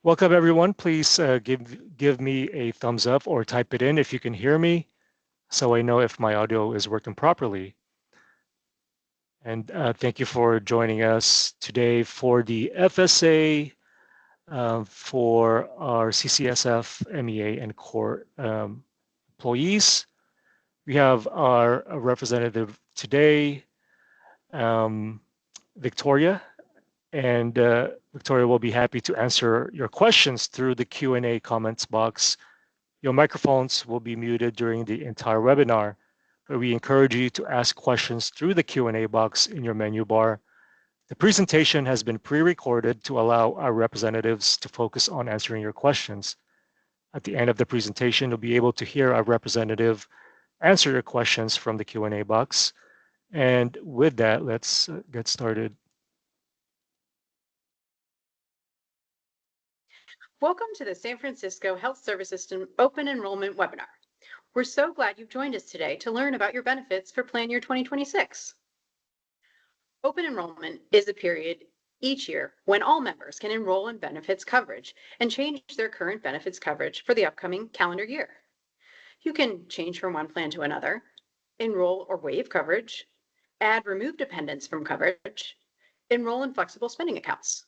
Welcome everyone. Please give me a thumbs up or type it in if you can hear me so I know if my audio is working properly. And thank you for joining us today for the FSA for our CCSF, MEA, and Court employees. We have our representative today, Victoria, and Victoria will be happy to answer your questions through the Q&A comments box. Your microphones will be muted during the entire webinar, but we encourage you to ask questions through the Q&A box in your menu bar. The presentation has been pre-recorded to allow our representatives to focus on answering your questions. At the end of the presentation, you'll be able to hear our representative answer your questions from the Q&A box. And with that, let's get started. Welcome to the San Francisco Health Service System Open Enrollment webinar. We're so glad you've joined us today to learn about your benefits for Plan Year 2026. Open enrollment is a period each year when all members can enroll in benefits coverage and change their current benefits coverage for the upcoming calendar year. You can change from one plan to another, enroll or waive coverage, add remove dependents from coverage, enroll in flexible spending accounts.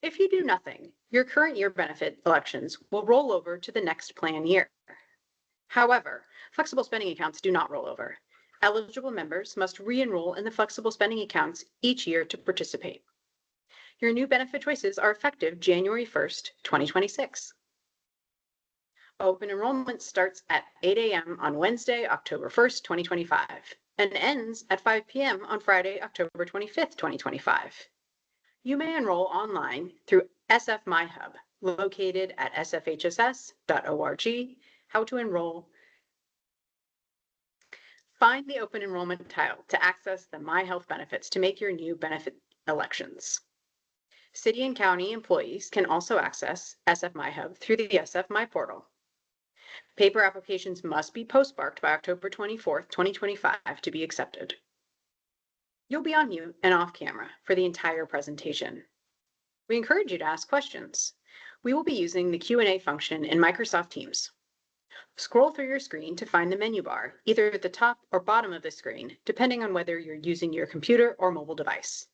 If you do nothing, your current year benefit elections will roll over to the next plan year. However, flexible spending accounts do not roll over. Eligible members must re-enroll in the flexible spending accounts each year to participate. Your new benefit choices are effective January 1st, 2026. Open enrollment starts at 8 a.m. on Wednesday, October 1st, 2025, and ends at 5 p.m. on Friday, October 25th, 2025. You may enroll online through SF My Hub, located at sfhss.org. How to enroll. Find the open enrollment tile to access the My Health benefits to make your new benefit elections. City and county employees can also access SF My Hub through the SF My portal. Paper applications must be postmarked by October 24th, 2025 to be accepted. You'll be on mute and off camera for the entire presentation. We encourage you to ask questions. We will be using the Q&A function in Microsoft Teams. Scroll through your screen to find the menu bar, either at the top or bottom of the screen, depending on whether you're using your computer or mobile device.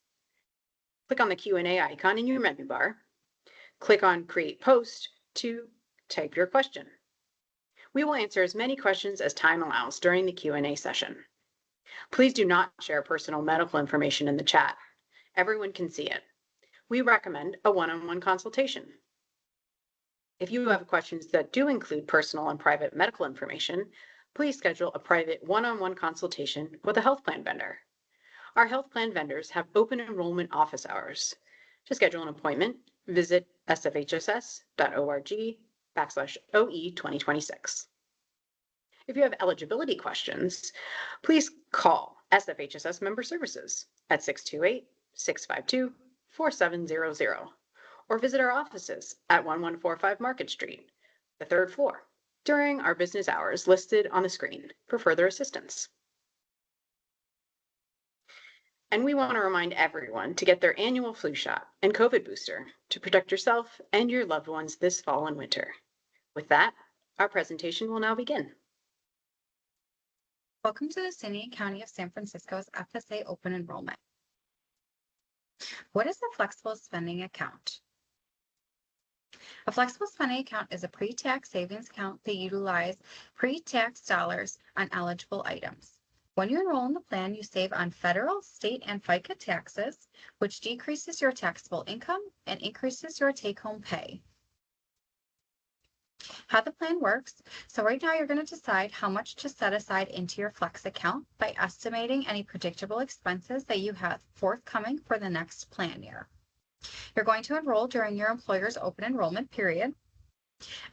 Click on the Q&A icon in your menu bar. Click on Create Post to type your question. We will answer as many questions as time allows during the Q&A session. Please do not share personal medical information in the chat. Everyone can see it. We recommend a one-on-one consultation. If you have questions that do include personal and private medical information, please schedule a private one-on-one consultation with a health plan vendor. Our health plan vendors have open enrollment office hours. To schedule an appointment, visit sfhss.org/OE2026. If you have eligibility questions, please call SFHSS Member Services at 628-652-4700 or visit our offices at 1145 Market Street, the third floor, during our business hours listed on the screen for further assistance. And we want to remind everyone to get their annual flu shot and COVID booster to protect yourself and your loved ones this fall and winter. With that, our presentation will now begin. Welcome to the City and County of San Francisco's FSA Open Enrollment. What is a flexible spending account? A flexible spending account is a pre-tax savings account that utilizes pre-tax dollars on eligible items. When you enroll in the plan, you save on federal, state, and FICA taxes, which decreases your taxable income and increases your take-home pay. How the plan works. So right now you're going to decide how much to set aside into your Flex account by estimating any predictable expenses that you have forthcoming for the next plan year. You're going to enroll during your employer's open enrollment period.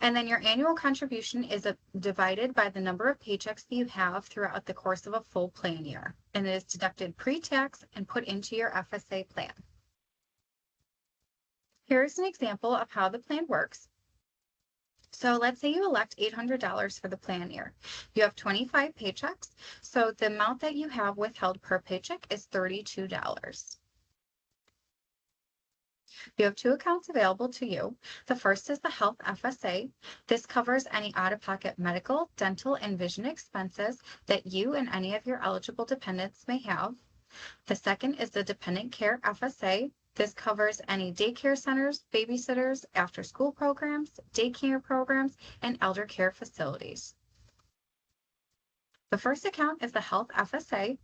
And then your annual contribution is divided by the number of paychecks that you have throughout the course of a full plan year. And it is deducted pre-tax and put into your FSA plan. Here's an example of how the plan works. So let's say you elect $800 for the plan year. You have 25 paychecks, so the amount that you have withheld per paycheck is $32. You have two accounts available to you. The first is the Health FSA. This covers any out-of-pocket medical, dental, and vision expenses that you and any of your eligible dependents may have. The second is the Dependent Care FSA. This covers any daycare centers, babysitters, after-school programs, daycare programs, and elder care facilities. The first account is the Health FSA.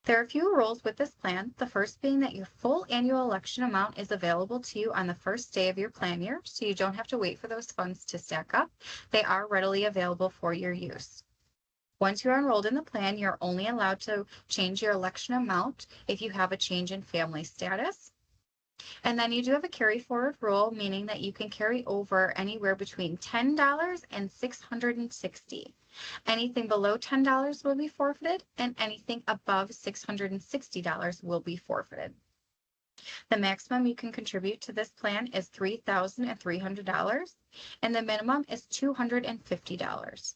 There are a few rules with this plan, the first being that your full annual election amount is available to you on the first day of your plan year, so you don't have to wait for those funds to stack up. They are readily available for your use. Once you're enrolled in the plan, you're only allowed to change your election amount if you have a change in family status. And then you do have a carry forward rule, meaning that you can carry over anywhere between $10 and $660. Anything below $10 will be forfeited, and anything above $660 will be forfeited. The maximum you can contribute to this plan is $3,300, and the minimum is $250.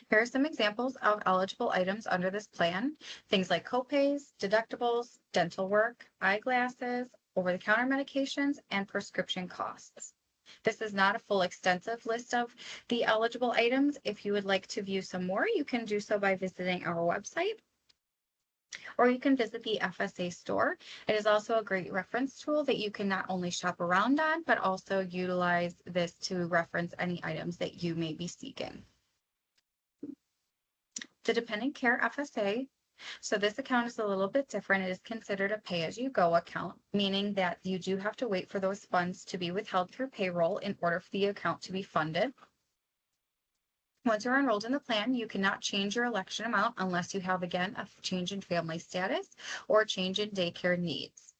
Here are some examples of eligible items under this plan. Things like copays, deductibles, dental work, eyeglasses, over-the-counter medications, and prescription costs. This is not a full extensive list of the eligible items. If you would like to view some more, you can do so by visiting our website, or you can visit the FSA store. It is also a great reference tool that you can not only shop around on, but also utilize this to reference any items that you may be seeking. The Dependent Care FSA. So this account is a little bit different. It is considered a pay-as-you-go account, meaning that you do have to wait for those funds to be withheld through payroll in order for the account to be funded. Once you're enrolled in the plan, you cannot change your election amount unless you have, again, a change in family status or a change in daycare needs.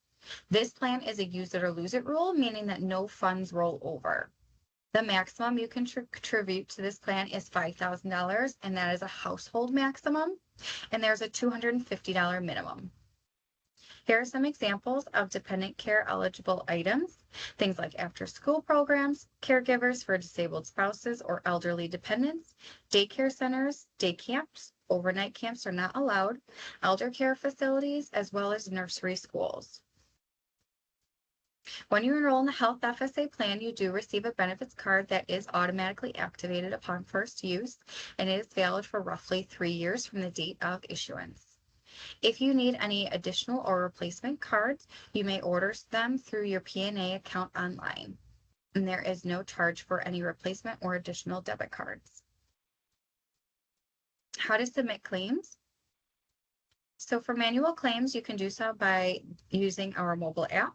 This plan is a use it or lose it rule, meaning that no funds roll over. The maximum you can contribute to this plan is $5,000, and that is a household maximum, and there's a $250 minimum. Here are some examples of dependent care eligible items, things like after-school programs, caregivers for disabled spouses or elderly dependents, daycare centers, day camps, overnight camps are not allowed, elder care facilities, as well as nursery schools. When you enroll in the Health FSA plan, you do receive a benefits card that is automatically activated upon first use, and it is valid for roughly 3 years from the date of issuance. If you need any additional or replacement cards, you may order them through your P&A account online, and there is no charge for any replacement or additional debit cards. How to submit claims? So for manual claims, you can do so by using our mobile app.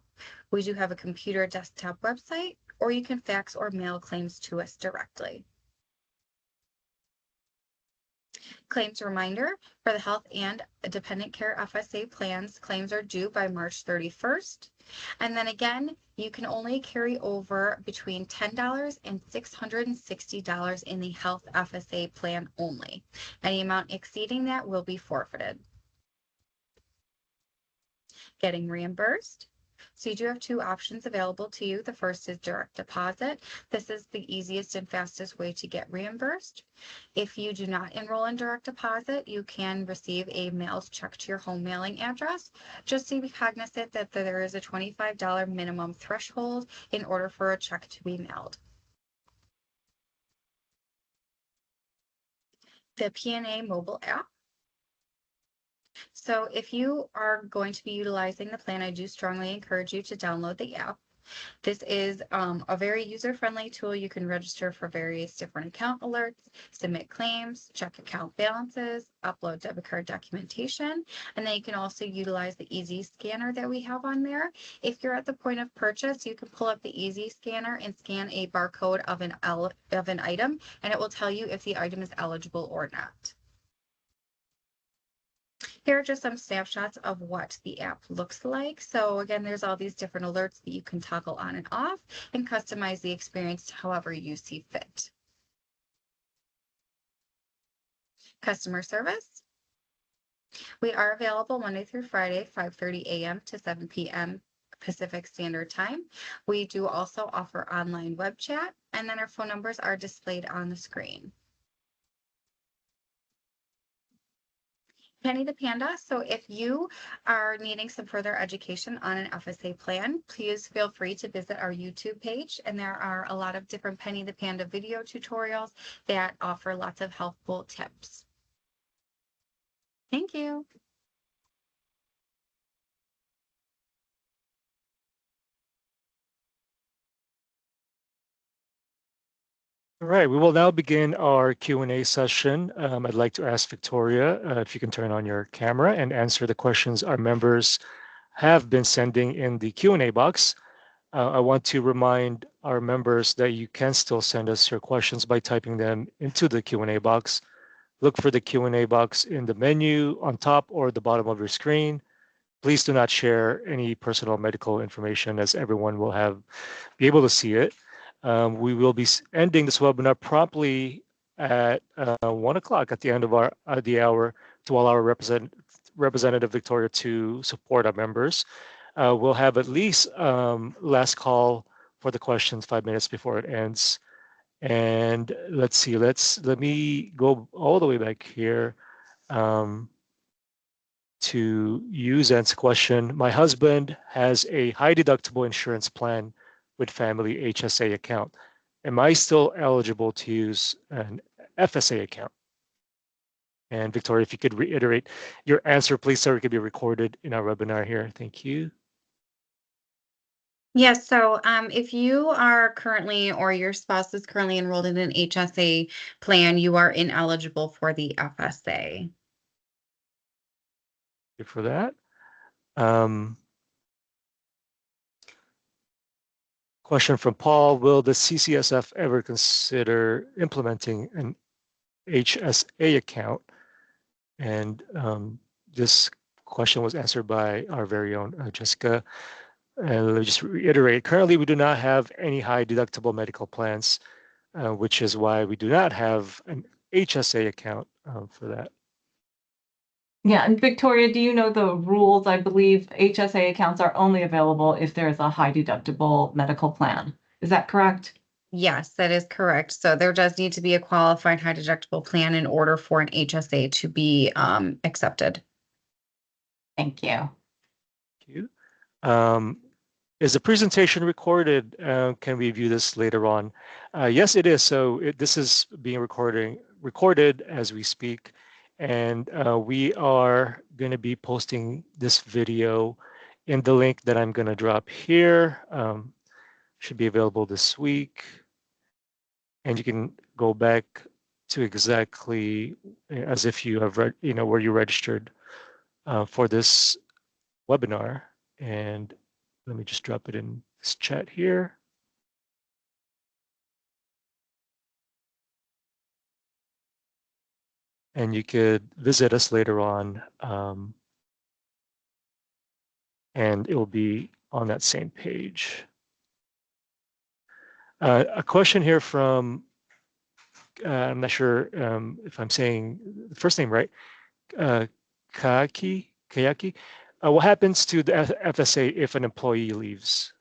We do have a computer desktop website, or you can fax or mail claims to us directly. Claims reminder, for the health and dependent care FSA plans, claims are due by March 31st. And then again, you can only carry over between $10 and $660 in the health FSA plan only. Any amount exceeding that will be forfeited. Getting reimbursed. So you do have two options available to you. The first is direct deposit. This is the easiest and fastest way to get reimbursed. If you do not enroll in direct deposit, you can receive a mailed check to your home mailing address. Just to be cognizant that there is a $25 minimum threshold in order for a check to be mailed. The P&A mobile app. So if you are going to be utilizing the plan, I do strongly encourage you to download the app. This is a very user-friendly tool. You can register for various different account alerts, submit claims, check account balances, upload debit card documentation, and then you can also utilize the Easy Scanner that we have on there. If you're at the point of purchase, you can pull up the Easy Scanner and scan a barcode of an item, and it will tell you if the item is eligible or not. Here are just some snapshots of what the app looks like. So again, there's all these different alerts that you can toggle on and off and customize the experience however you see fit. Customer service. We are available Monday through Friday, 5:30 a.m. to 7 p.m. Pacific Standard Time. We do also offer online web chat, and then our phone numbers are displayed on the screen. Penny the Panda. So if you are needing some further education on an FSA plan, please feel free to visit our YouTube page. And there are a lot of different Penny the Panda video tutorials that offer lots of helpful tips. Thank you. All right, we will now begin our Q&A session. I'd like to ask Victoria if you can turn on your camera and answer the questions our members have been sending in the Q&A box. I want to remind our members that you can still send us your questions by typing them into the Q&A box. Look for the Q&A box in the menu on top or the bottom of your screen. Please do not share any personal medical information, as everyone will be able to see it. We will be ending this webinar promptly at 1 o'clock at the end of the hour to allow our Representative Victoria to support our members. We'll have at least last call for the questions 5 minutes before it ends. And let's see, let me go all the way back here to use Anne's question. My husband has a high deductible insurance plan with family HSA account. Am I still eligible to use an FSA account? And Victoria, if you could reiterate your answer, please, so it could be recorded in our webinar here. Thank you. Yes, so if you are currently or your spouse is currently enrolled in an HSA plan, you are ineligible for the FSA. Thank you for that. Question from Paul, will the CCSF ever consider implementing an HSA account? And this question was answered by our very own Jessica. And let me just reiterate, currently we do not have any high deductible medical plans, which is why we do not have an HSA account for that. Yeah, and Victoria, do you know the rules? I believe HSA accounts are only available if there's a high deductible medical plan. Is that correct? Yes, that is correct. So there does need to be a qualified high deductible plan in order for an HSA to be accepted. Thank you. Thank you. Is the presentation recorded? Can we view this later on? Yes, it is. So this is being recorded as we speak. And we are going to be posting this video in the link that I'm going to drop here. Should be available this week. And you can go back to exactly as if you have where you registered for this webinar. And let me just drop it in this chat here. And you could visit us later on, and it will be on that same page. A question here from, I'm not sure if I'm saying the first name right, Kayaki. What happens to the FSA if an employee leaves?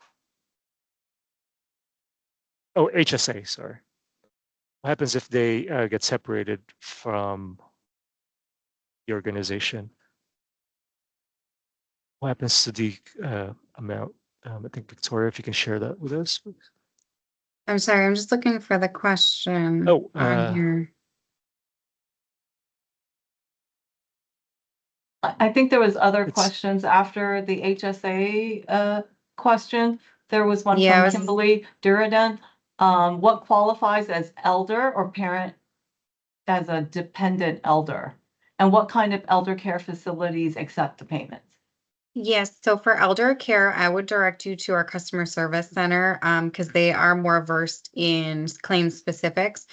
Oh, HSA, sorry. What happens if they get separated from the organization? What happens to the amount? I think, Victoria, if you can share that with us, please. I'm sorry, I'm just looking for the question on here. I think there was other questions after the HSA question. There was one from Kimberly Duraden. What qualifies as elder or parent as a dependent elder? And what kind of elder care facilities accept the payments? Yes, so for elder care, I would direct you to our customer service center because they are more versed in claim specifics.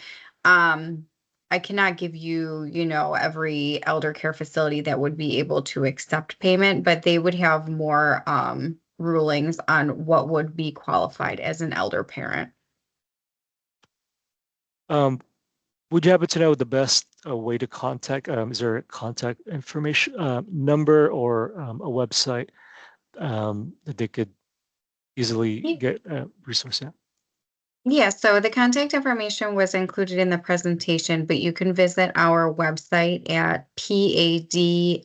I cannot give you, every elder care facility that would be able to accept payment, but they would have more rulings on what would be qualified as an elder parent. Would you happen to know the best way to contact? Is there a contact information number or a website that they could easily get resources at? Yeah, so the contact information was included in the presentation, but you can visit our website at padmin.com,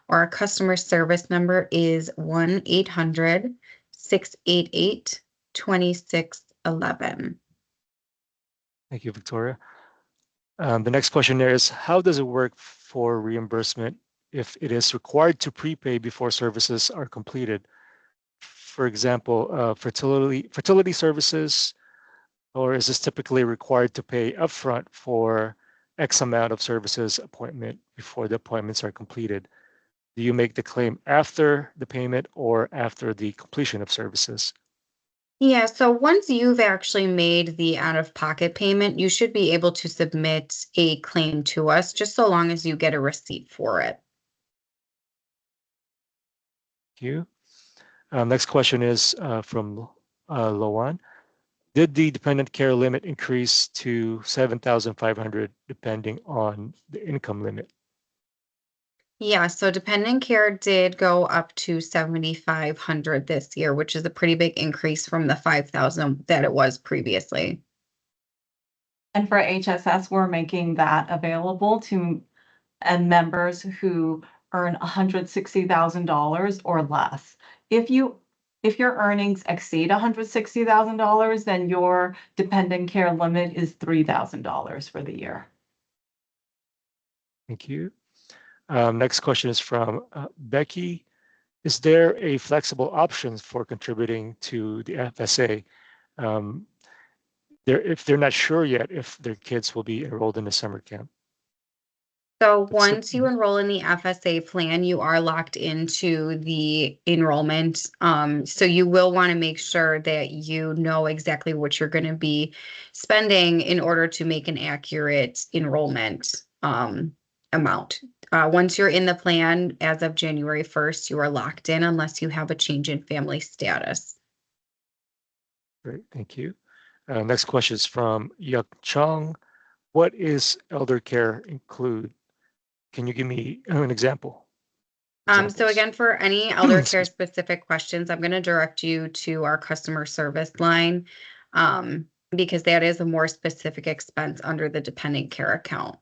or our customer service number is 1-800-688-2611. Thank you, Victoria. The next question there is, how does it work for reimbursement if it is required to prepay before services are completed? For example, fertility services, or is this typically required to pay upfront for X amount of services appointment before the appointments are completed? Do you make the claim after the payment or after the completion of services? Yeah, so once you've actually made the out-of-pocket payment, you should be able to submit a claim to us, just so long as you get a receipt for it. Thank you. Next question is from Loan. Did the dependent care limit increase to 7,500 depending on the income limit? Yeah, so dependent care did go up to 7,500 this year, which is a pretty big increase from the 5,000 that it was previously. And for HSS, we're making that available to members who earn $160,000 or less. If your earnings exceed $160,000, then your dependent care limit is $3,000 for the year. Thank you. Next question is from Becky. Is there a flexible option for contributing to the FSA? If they're not sure yet if their kids will be enrolled in the summer camp. So once you enroll in the FSA plan, you are locked into the enrollment. So you will want to make sure that you know exactly what you're going to be spending in order to make an accurate enrollment amount. Once you're in the plan, as of January 1st, you are locked in unless you have a change in family status. Great, thank you. Next question is from Yuk Chung. What is elder care include? Can you give me an example? So again, for any elder care specific questions, I'm going to direct you to our customer service line, because that is a more specific expense under the dependent care account.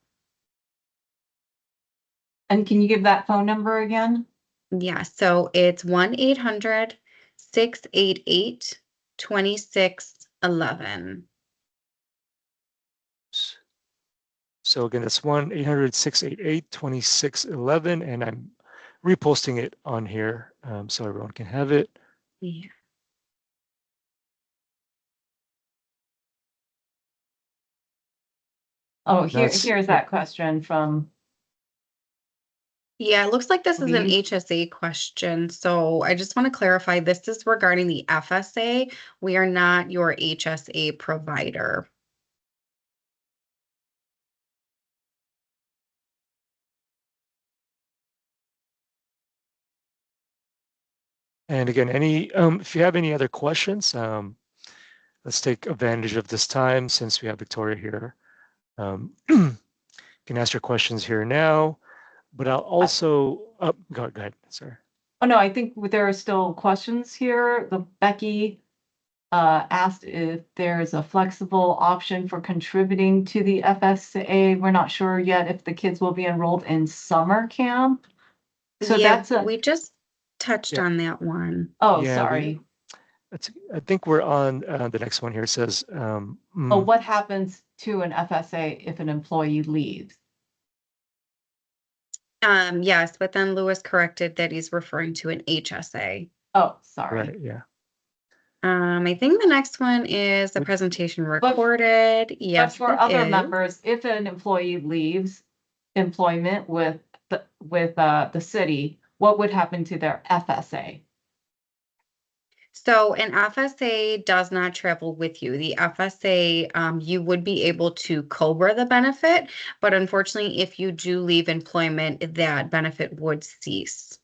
And can you give that phone number again? Yeah, so it's 1-800-688-2611. So again, that's 1-800-688-2611, and I'm reposting it on here so everyone can have it. Yeah. Oh, here's that question from. Yeah, it looks like this is an Lee. HSA question. So I just want to clarify, this is regarding the FSA. We are not your HSA provider. And again, if you have any other questions, let's take advantage of this time since we have Victoria here. You can ask your questions here now, but I'll also, go ahead, sorry. Oh, no, I think there are still questions here. Becky asked if there's a flexible option for contributing to the FSA. We're not sure yet if the kids will be enrolled in summer camp. So yeah, that's we just touched on that one. Oh, Yeah, sorry. I think we're on the next one here. It says, what happens to an FSA if an employee leaves? Yes, but then Lewis corrected that he's referring to an HSA. Oh, sorry. Right, yeah. I think the next one is the presentation recorded. Yes, but for other members, if an employee leaves employment with the city, what would happen to their FSA? So an FSA does not travel with you. The FSA, you would be able to COBRA the benefit, but unfortunately, if you do leave employment, that benefit would cease.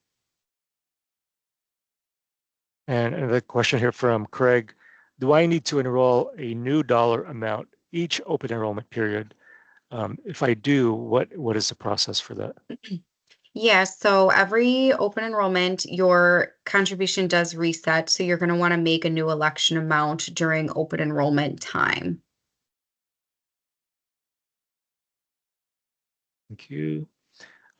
And another question here from Craig. Do I need to enroll a new dollar amount each open enrollment period? If I do, what is the process for that? Yeah, so every open enrollment, your contribution does reset. So you're going to want to make a new election amount during open enrollment time. Thank you.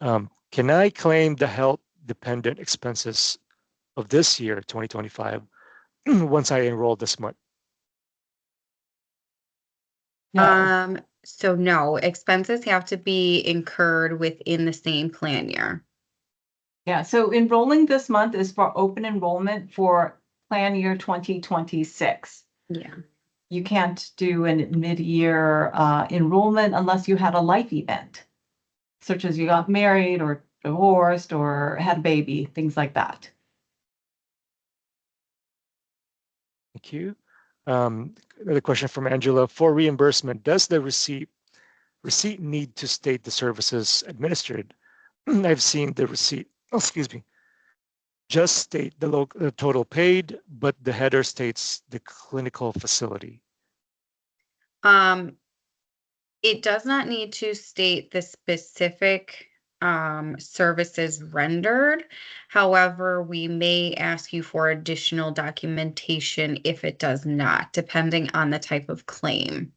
Can I claim the health dependent expenses of this year, 2025, once I enroll this month? No. So no, expenses have to be incurred within the same plan year. Yeah, so enrolling this month is for open enrollment for plan year 2026. Yeah. You can't do a mid-year enrollment unless you had a life event, such as you got married or divorced or had a baby, things like that. Thank you. Another question from Angela. For reimbursement, does the receipt need to state the services administered? I've seen the receipt, excuse me, just state the total paid, but the header states the clinical facility. It does not need to state the specific services rendered. However, we may ask you for additional documentation if it does not, depending on the type of claim.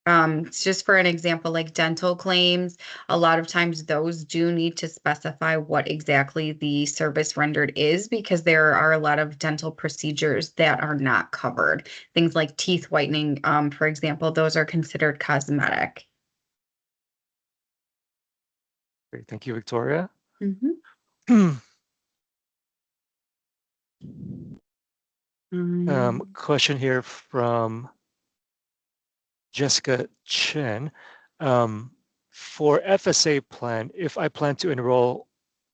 Just for an example, like dental claims, a lot of times those do need to specify what exactly the service rendered is, because there are a lot of dental procedures that are not covered. Things like teeth whitening, for example, those are considered cosmetic. Great, thank you, Victoria. Question here from Jessica Chen. For FSA plan, if I plan to enroll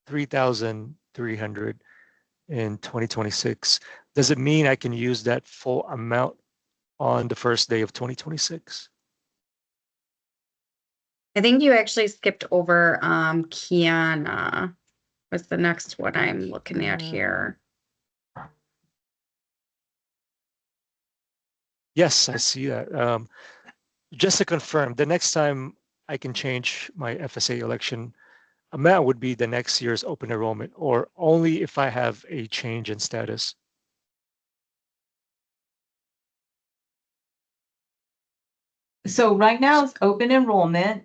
3,300 in 2026, does it mean I can use that full amount on the first day of 2026? I think you actually skipped over Kiana was the next one I'm looking at here. Yes, I see that. Just to confirm, the next time I can change my FSA election amount would be the next year's open enrollment, or only if I have a change in status? So right now it's open enrollment.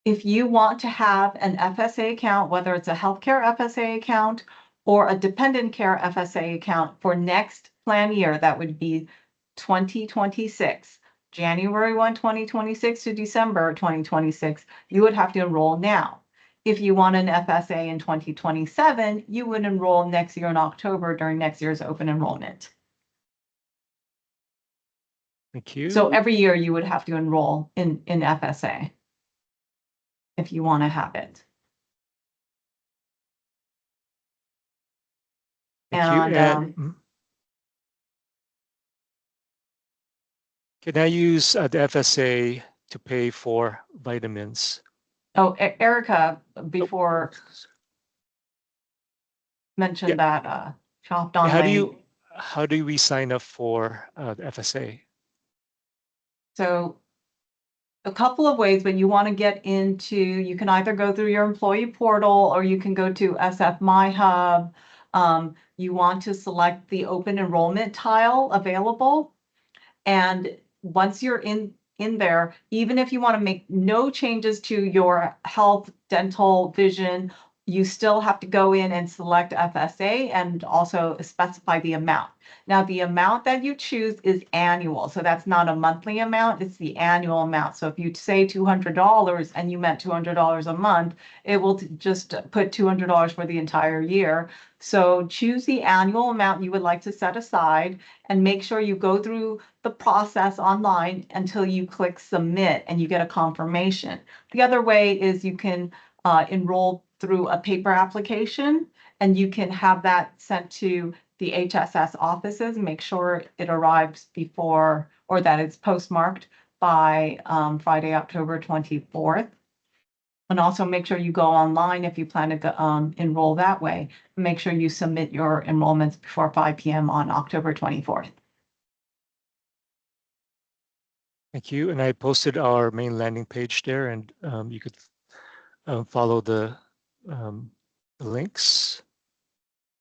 If you want to have an FSA account, whether it's a healthcare FSA account or a dependent care FSA account for next plan year, that would be 2026, January 1, 2026 to December 2026, you would have to enroll now. If you want an FSA in 2027, you would enroll next year in October during next year's open enrollment. Thank you. So every year you would have to enroll in FSA if you want to have it. Thank you. Can I use the FSA to pay for vitamins? Oh, Erica, before mentioned that chopped on how do we sign up for the FSA? So a couple of ways, when you want to get into, you can either go through your employee portal or you can go to SF My Hub. You want to select the open enrollment tile available. And once you're in there, even if you want to make no changes to your health, dental, vision, you still have to go in and select FSA and also specify the amount. Now, the amount that you choose is annual. So that's not a monthly amount, it's the annual amount. So if you say $200 and you meant $200 a month, it will just put $200 for the entire year. So choose the annual amount you would like to set aside and make sure you go through the process online until you click submit and you get a confirmation. The other way is you can enroll through a paper application, and you can have that sent to the HSS offices. Make sure it arrives before, or that it's postmarked by Friday, October 24th. And also make sure you go online if you plan to enroll that way. Make sure you submit your enrollments before 5 p.m. on October 24th. Thank you. And I posted our main landing page there, and you could follow the links.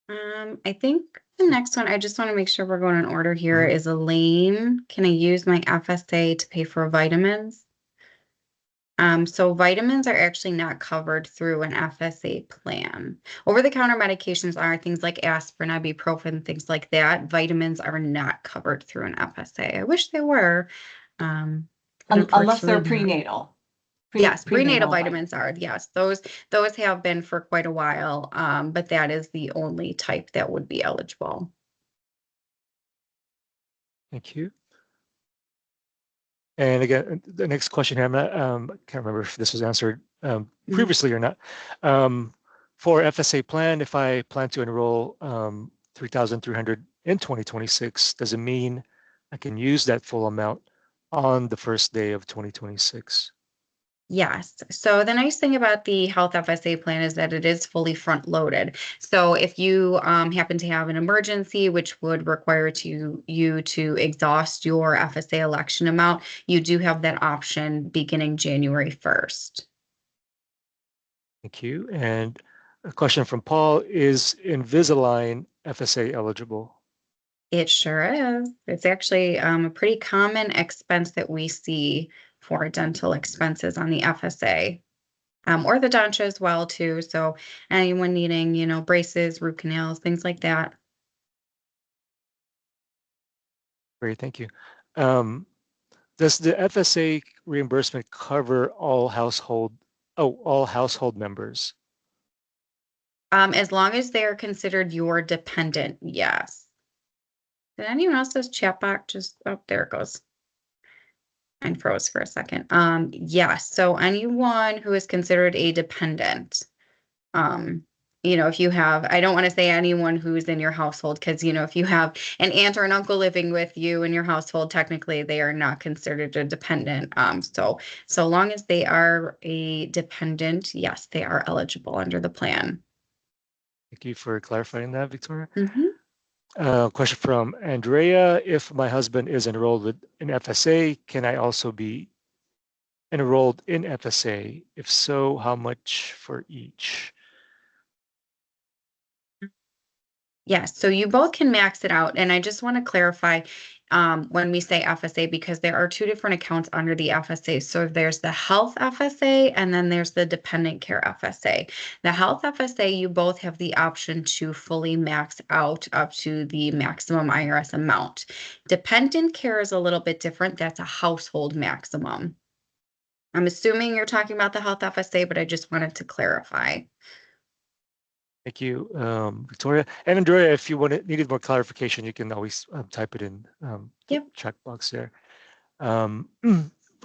I think the next one, I just want to make sure we're going in order here, Mhm. is Elaine. Can I use my FSA to pay for vitamins? So vitamins are actually not covered through an FSA plan. Over-the-counter medications are things like aspirin, ibuprofen, things like that. Vitamins are not covered through an FSA. I wish they were. But Unless they're unfortunately not. prenatal. Yes, prenatal vitamins are. Yes, those have been for quite a while. But that is the only type that would be eligible. Thank you. And again, the next question here, I can't remember if this was answered previously or not. For FSA plan, if I plan to enroll 3,300 in 2026, does it mean I can use that full amount on the first day of 2026? Yes. So the nice thing about the health FSA plan is that it is fully front loaded. So if you happen to have an emergency, which would require you to exhaust your FSA election amount, you do have that option beginning January 1st. Thank you. And a question from Paul, is Invisalign FSA eligible? It sure is. It's actually a pretty common expense that we see for dental expenses on the FSA. Orthodontia as well too. So anyone needing, braces, root canals, things like that. Great, thank you. Does the FSA reimbursement cover all household members? As long as they are considered your dependent, yes. Did anyone else's chat box just, oh, there it goes. And froze for a second. Yes. So anyone who is considered a dependent, if you have, I don't want to say anyone who's in your household, because, if you have an aunt or an uncle living with you in your household, technically they are not considered a dependent. So long as they are a dependent, yes, they are eligible under the plan. Thank you for clarifying that, Victoria. Mm-hmm. Question from Andrea. If my husband is enrolled with an FSA, can I also be enrolled in FSA? If so, how much for each? Yes, so you both can max it out. And I just want to clarify when we say FSA, because there are two different accounts under the FSA. So there's the health FSA and then there's the dependent care FSA. The health FSA, you both have the option to fully max out up to the maximum IRS amount. Dependent care is a little bit different. That's a household maximum. I'm assuming you're talking about the health FSA, but I just wanted to clarify. Thank you, Victoria. And Andrea, if you needed more clarification, you can always type it in the chat box there.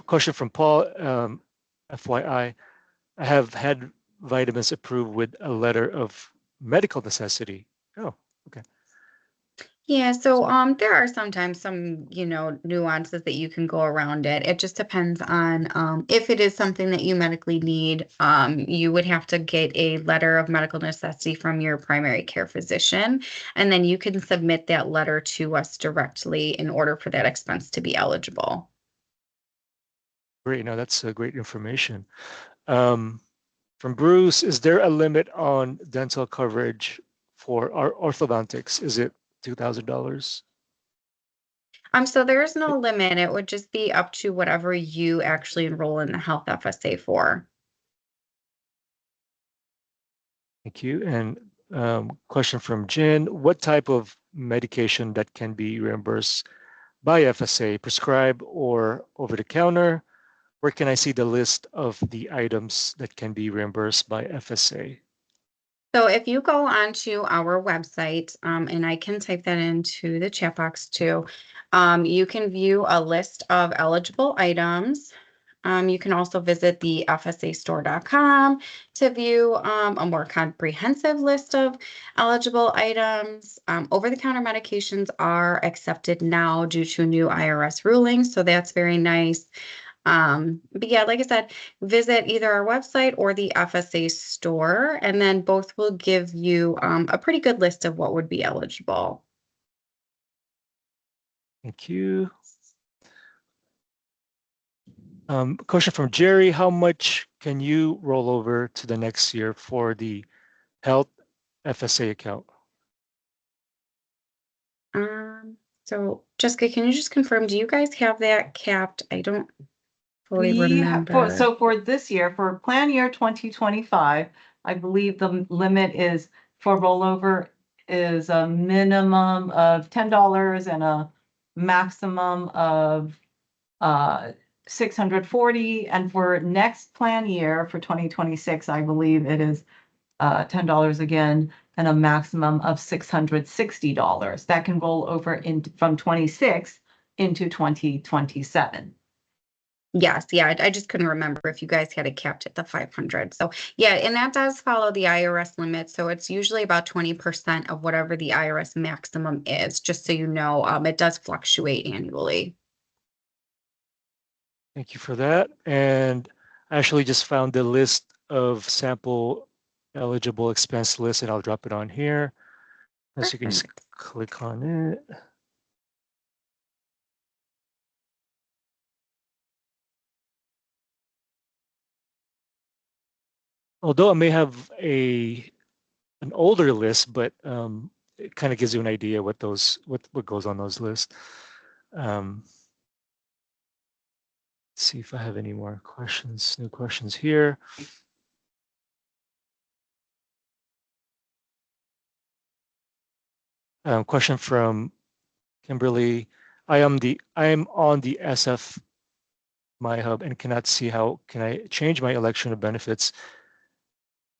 Question from Paul, FYI, I have had vitamins approved with a letter of medical necessity. Oh, okay. Yeah, so there are sometimes some, nuances that you can go around it. It just depends on if it is something that you medically need. You would have to get a letter of medical necessity from your primary care physician, and then you can submit that letter to us directly in order for that expense to be eligible. Great. No, that's great information. From Bruce, is there a limit on dental coverage for our orthodontics? Is it $2,000? So there is no limit. It would just be up to whatever you actually enroll in the health FSA for. Thank you. And question from Jen, what type of medication that can be reimbursed by FSA, prescribed or over the counter? Where can I see the list of the items that can be reimbursed by FSA? So if you go onto our website, and I can type that into the chat box too, you can view a list of eligible items. You can also visit the FSAstore.com to view a more comprehensive list of eligible items. Over-the-counter medications are accepted now due to new IRS rulings, so that's very nice. But yeah, like I said, visit either our website or the FSA store, and then both will give you a pretty good list of what would be eligible. Thank you. Question from Jerry: how much can you roll over to the next year for the health FSA account? So Jessica, can you just confirm, do you guys have that capped? I don't fully We have, remember. for this year, for plan year 2025, I believe the limit is for rollover is a minimum of $10 and a maximum of 640. And for next plan year for 2026, I believe it is $10 again and a maximum of $660. That can roll over from 26 into 2027. Yes, yeah, I just couldn't remember if you guys had it capped at the 500. So yeah, and that does follow the IRS limit. So it's usually about 20% of whatever the IRS maximum is, just so you know, it does fluctuate annually. Thank you for that. And I actually just found the list of sample eligible expense list, and I'll drop it on here. As you can just click on it. Although I may have an older list, but it kind of gives you an idea what goes on those lists. See if I have any more questions, new questions here. Question from Kimberly. I am on the SF My Hub and cannot see how can I change my election of benefits.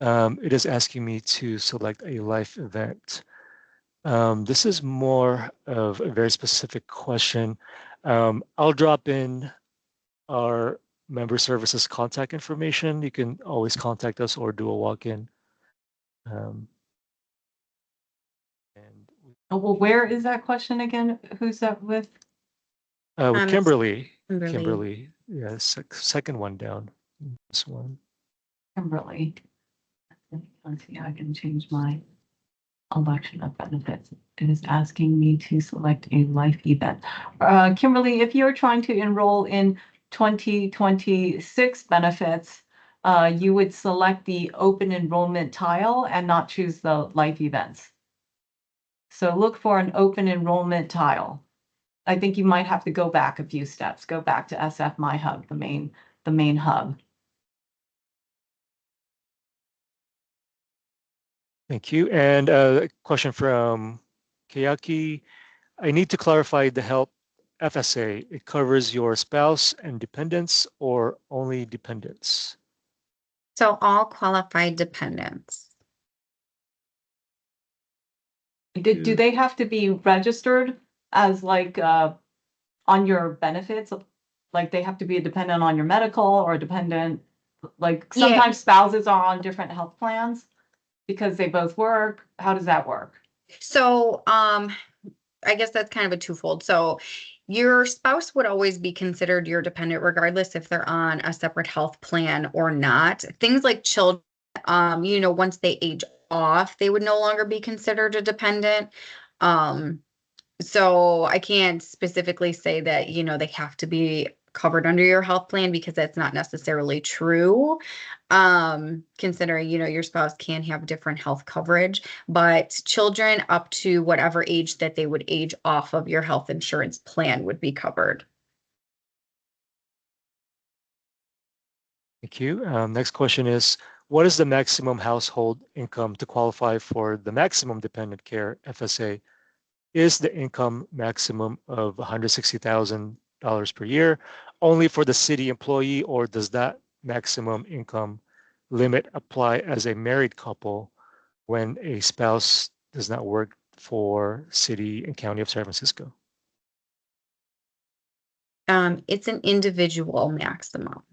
It is asking me to select a life event. This is more of a very specific question. I'll drop in our member services contact information. You can always contact us or do a walk-in. Oh, well, where is that question again? Who's that with? With Kimberly. Kimberly. Yeah, second one down. This one. Kimberly. Let's see how I can change my election of benefits. It is asking me to select a life event. Kimberly, if you're trying to enroll in 2026 benefits, you would select the open enrollment tile and not choose the life events. So look for an open enrollment tile. I think you might have to go back a few steps. Go back to SF My Hub, the main hub. Thank you. And a question from Kayaki. I need to clarify the health FSA. It covers your spouse and dependents or only dependents? So all qualified dependents. Do they have to be registered as like on your benefits? Like they have to be a dependent on your medical or a dependent, like sometimes spouses are on different health plans because they both work. How does that work? So I guess that's kind of a twofold. So your spouse would always be considered your dependent regardless if they're on a separate health plan or not. Things like children, once they age off, they would no longer be considered a dependent. So I can't specifically say that, they have to be covered under your health plan because that's not necessarily true. Considering, your spouse can have different health coverage, but children up to whatever age that they would age off of your health insurance plan would be covered. Thank you. Next question is, what is the maximum household income to qualify for the maximum dependent care FSA? Is the income maximum of $160,000 per year only for the city employee, or does that maximum income limit apply as a married couple when a spouse does not work for City and County of San Francisco? It's an individual maximum.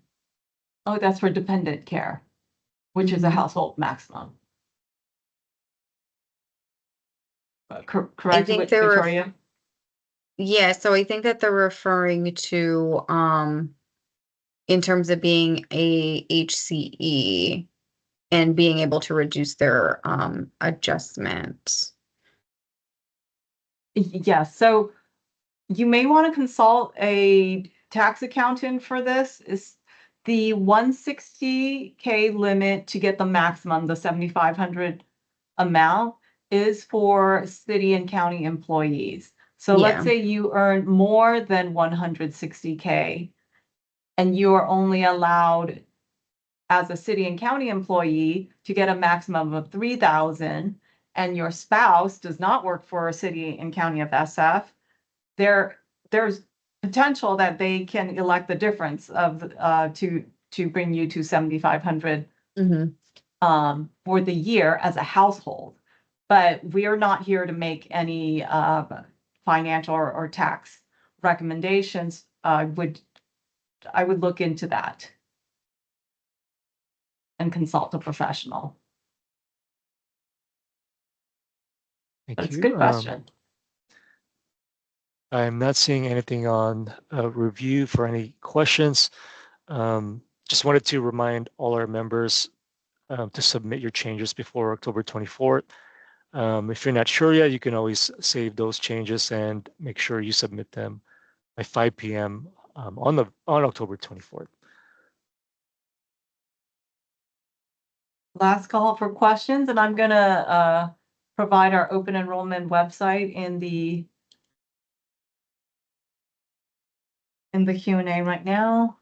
Oh, that's for dependent care, which is a household maximum. Correct, Victoria? Yeah, so I think that they're referring to in terms of being a HCE and being able to reduce their adjustment. Yes, so you may want to consult a tax accountant for this is the 160K limit to get the maximum, the 7,500 amount is for city and county employees. So let's Yeah. say you earn more than 160K and you are only allowed as a city and county employee to get a maximum of 3,000, and your spouse does not work for a city and county of SF, there's potential that they can elect the difference of to bring you to 7,500 for the year as a household. But we are not here to make any financial or tax recommendations. I would look into that and consult a professional. Thank That's a you. good question. I'm not seeing anything on review for any questions. Just wanted to remind all our members to submit your changes before October 24th. If you're not sure yet, you can always save those changes and make sure you submit them by 5 p.m. On October 24th. Last call for questions, and I'm gonna provide our open enrollment website in the Q&A right now.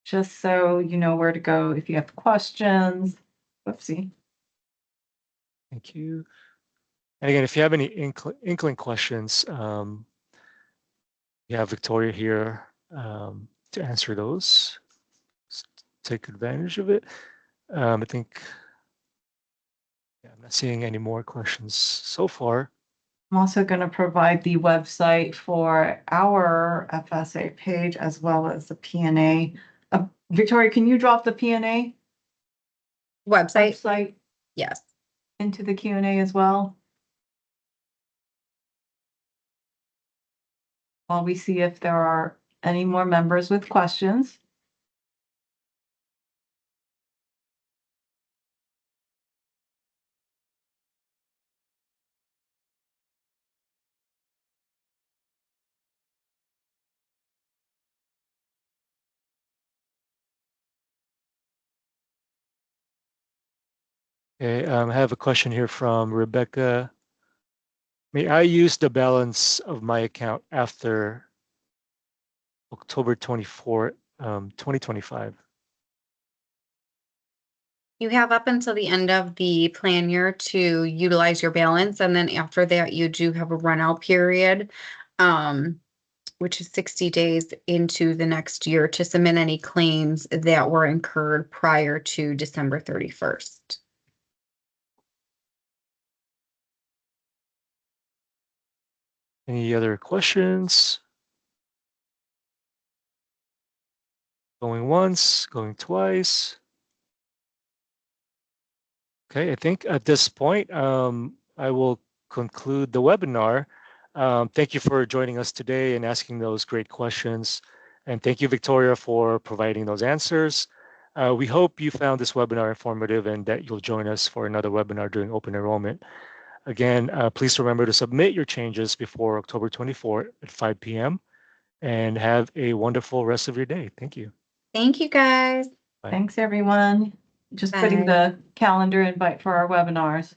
Just so you know where to go if you have questions. Whoopsie. Thank you. And again, if you have any inkling questions, you have Victoria here to answer those. Just take advantage of it. I think I'm not seeing any more questions so far. I'm also going to provide the website for our FSA page as well as the P&A. Victoria, can you drop the P&A website Yes. into the Q&A as well? While we see if there are any more members with questions. Okay, I have a question here from Rebecca. May I use the balance of my account after October 24, 2025? You have up until the end of the plan year to utilize your balance, and then after that, you do have a run out period, which is 60 days into the next year to submit any claims that were incurred prior to December 31st. Any other questions? Going once, going twice. Okay, I think at this point, I will conclude the webinar. Thank you for joining us today and asking those great questions. And thank you, Victoria, for providing those answers. We hope you found this webinar informative and that you'll join us for another webinar during open enrollment. Again, please remember to submit your changes before October 24 at 5 p.m. and have a wonderful rest of your day. Thank you. Thank you, guys. Bye. Thanks, everyone. Just putting the calendar invite for our webinars.